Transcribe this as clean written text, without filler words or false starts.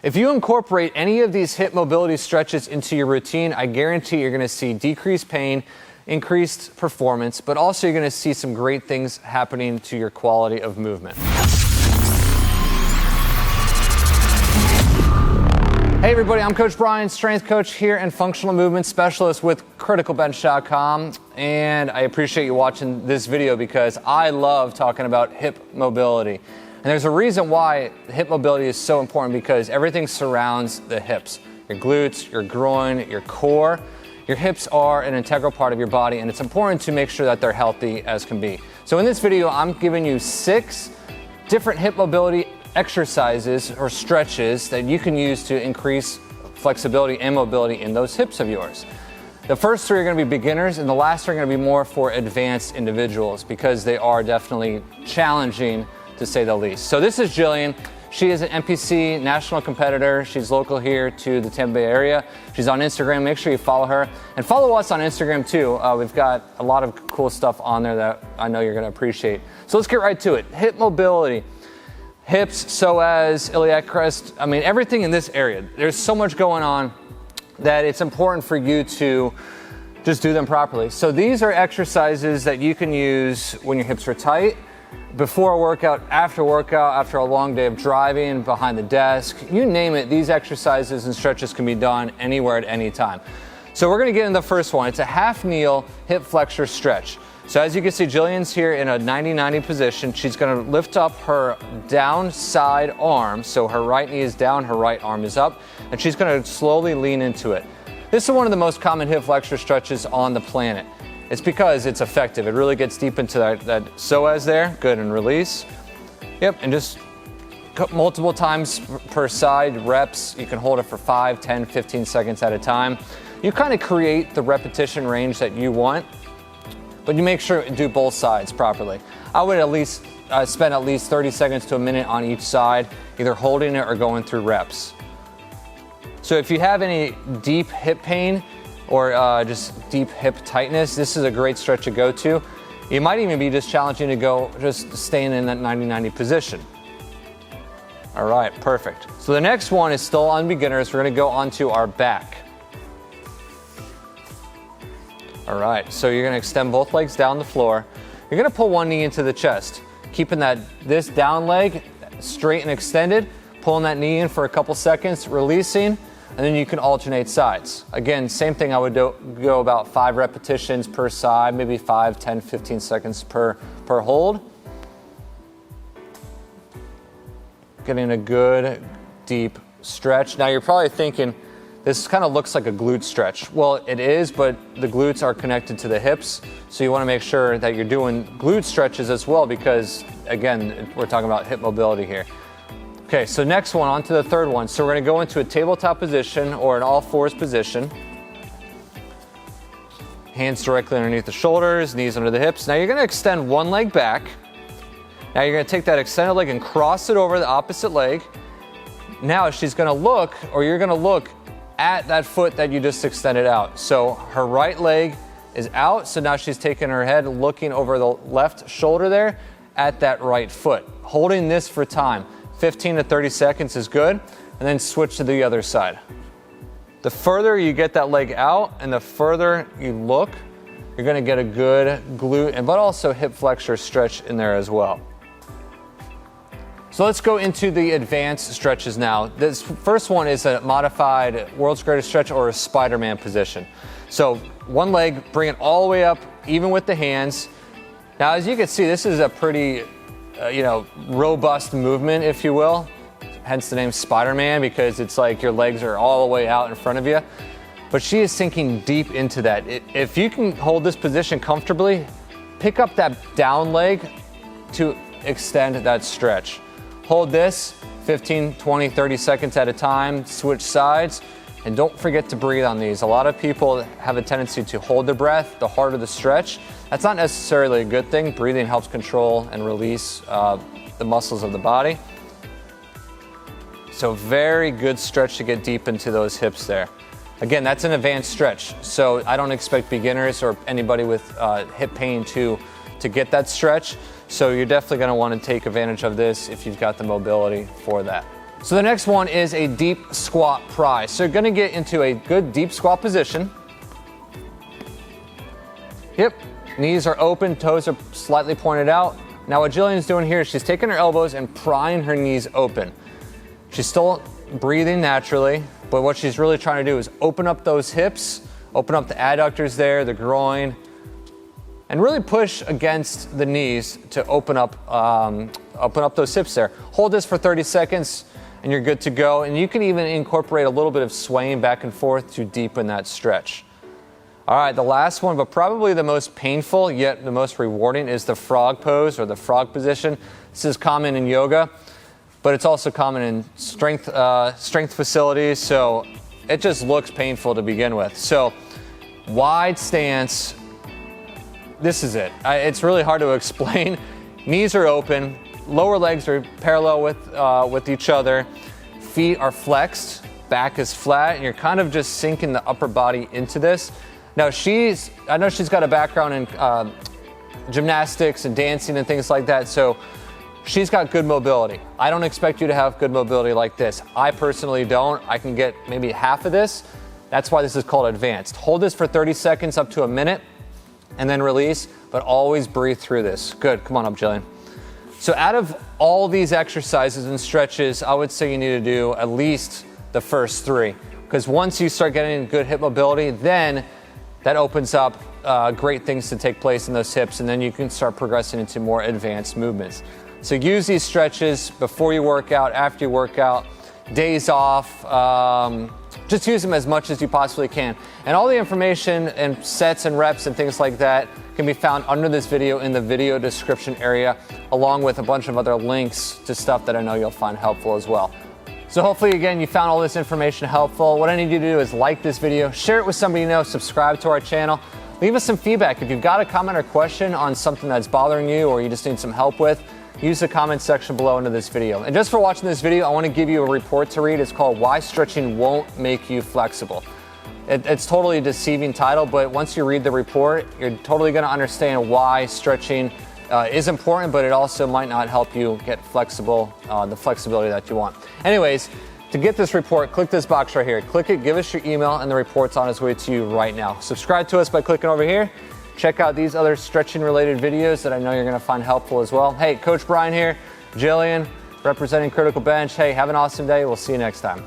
If you incorporate any of these hip mobility stretches into your routine, I guarantee you're going to see decreased pain, increased performance, but also you're going to see some great things happening to your quality of movement. Hey everybody, I'm Coach Brian, strength coach here and functional movement specialist with Criticalbench.com, and I appreciate you watching this video because I love talking about hip mobility. And there's a reason why hip mobility is so important, because everything surrounds the hips. Your glutes, your groin, your core. Your hips are an integral part of your body, and it's important to make sure that they're healthy as can be. So in this video, I'm giving you 6 different hip mobility exercises or stretches that you can use to increase flexibility and mobility in those hips of yours. The first 3 are going to be beginners, and the last 3 are going to be more for advanced individuals because they are definitely challenging, to say the least. So this is Jillian. She is an NPC national competitor. She's local here to the Tampa Bay area. She's on Instagram. Make sure you follow her and follow us on Instagram too. We've got a lot of cool stuff on there that I know you're going to appreciate. So let's get right to it. Hip mobility. Hips, psoas, iliac crest. I mean, everything in this area. There's so much going on that it's important for you to just do them properly. So these are exercises that you can use when your hips are tight, before a workout, after a long day of driving, behind the desk, you name it. These exercises and stretches can be done anywhere at any time. So we're going to get into the first one. It's a half kneel hip flexor stretch. So as you can see, Jillian's here in a 90-90 position. She's going to lift up her down side arm. So her right knee is down, her right arm is up, and she's going to slowly lean into it. This is one of the most common hip flexor stretches on the planet. It's because it's effective. It really gets deep into that psoas there. Good, and release. Yep, and just multiple times per side, reps. You can hold it for 5, 10, 15 seconds at a time. You kind of create the repetition range that you want, but you make sure to do both sides properly. I would at least spend at least 30 seconds to a minute on each side, either holding it or going through reps. So if you have any deep hip pain, or just deep hip tightness, this is a great stretch to go to. It might even be just challenging to go just staying in that 90-90 position. All right, perfect. So the next one is still on beginners. We're gonna go onto our back. All right, so you're gonna extend both legs down the floor. You're gonna pull one knee into the chest, keeping this down leg straight and extended, pulling that knee in for a couple seconds, releasing, and then you can alternate sides. Again, same thing, I would go about 5 repetitions per side, maybe 5, 10, 15 seconds per hold. Getting a good deep stretch. Now you're probably thinking, this kind of looks like a glute stretch. Well, it is, but the glutes are connected to the hips, so you want to make sure that you're doing glute stretches as well, because again, we're talking about hip mobility here. Okay, so next one, on to the third one. So we're going to go into a tabletop position or an all-fours position. Hands directly underneath the shoulders, knees under the hips. Now you're going to extend one leg back. Now you're going to take that extended leg and cross it over the opposite leg. Now she's going to look, or you're going to look at that foot that you just extended out. So her right leg is out, so now she's taking her head, looking over the left shoulder there at that right foot. Holding this for time. 15 to 30 seconds is good, and then switch to the other side. The further you get that leg out and the further you look, you're gonna get a good glute but also hip flexor stretch in there as well. So let's go into the advanced stretches now. This first one is a modified world's greatest stretch, or a Spiderman position. So one leg, bring it all the way up, even with the hands. Now as you can see, this is a pretty robust movement, if you will. Hence the name Spider-Man, because it's like your legs are all the way out in front of you. But she is sinking deep into that. If you can hold this position comfortably, pick up that down leg to extend that stretch. Hold this 15, 20, 30 seconds at a time, switch sides, and don't forget to breathe on these. A lot of people have a tendency to hold their breath the harder the stretch. That's not necessarily a good thing. Breathing helps control and release the muscles of the body. So very good stretch to get deep into those hips there. Again, that's an advanced stretch, so I don't expect beginners or anybody with hip pain to get that stretch. So you're definitely going to want to take advantage of this if you've got the mobility for that. So the next one is a deep squat pry. So you're gonna get into a good deep squat position. Hip, knees are open, toes are slightly pointed out. Now what Jillian's doing here is she's taking her elbows and prying her knees open. She's still breathing naturally, but what she's really trying to do is open up those hips, open up the adductors there, the groin, and really push against the knees to open up those hips there. Hold this for 30 seconds and you're good to go. And you can even incorporate a little bit of swaying back and forth to deepen that stretch. All right, the last one, but probably the most painful yet the most rewarding, is the frog pose or the frog position. This is common in yoga, but it's also common in strength facilities, so it just looks painful to begin with. So wide stance, this is it. It's really hard to explain. Knees are open, lower legs are parallel with each other, feet are flexed, back is flat, and you're kind of just sinking the upper body into this. Now I know she's got a background in gymnastics and dancing and things like that, so she's got good mobility. I don't expect you to have good mobility like this. I personally don't. I can get maybe half of this. That's why this is called advanced. Hold this for 30 seconds up to a minute and then release, but always breathe through this. Good, come on up, Jillian. So out of all these exercises and stretches, I would say you need to do at least the first 3, because once you start getting good hip mobility, then that opens up great things to take place in those hips, and then you can start progressing into more advanced movements. So use these stretches before you work out, after you work out, days off, just use them as much as you possibly can. And all the information and sets and reps and things like that can be found under this video in the video description area, along with a bunch of other links to stuff that I know you'll find helpful as well. So hopefully, again, you found all this information helpful. What I need you to do is like this video, share it with somebody you know, subscribe to our channel, leave us some feedback. If you've got a comment or question on something that's bothering you or you just need some help with, use the comment section below under this video. And just for watching this video, I want to give you a report to read. It's called Why Stretching Won't Make You Flexible. It's totally a deceiving title, but once you read the report, you're totally going to understand why stretching is important, but it also might not help you get flexible, the flexibility that you want. Anyways, to get this report, click this box right here. Click it, give us your email, and the report's on its way to you right now. Subscribe to us by clicking over here. Check out these other stretching related videos that I know you're going to find helpful as well. Hey, Coach Brian here, Jillian, representing Critical Bench. Hey, have an awesome day. We'll see you next time.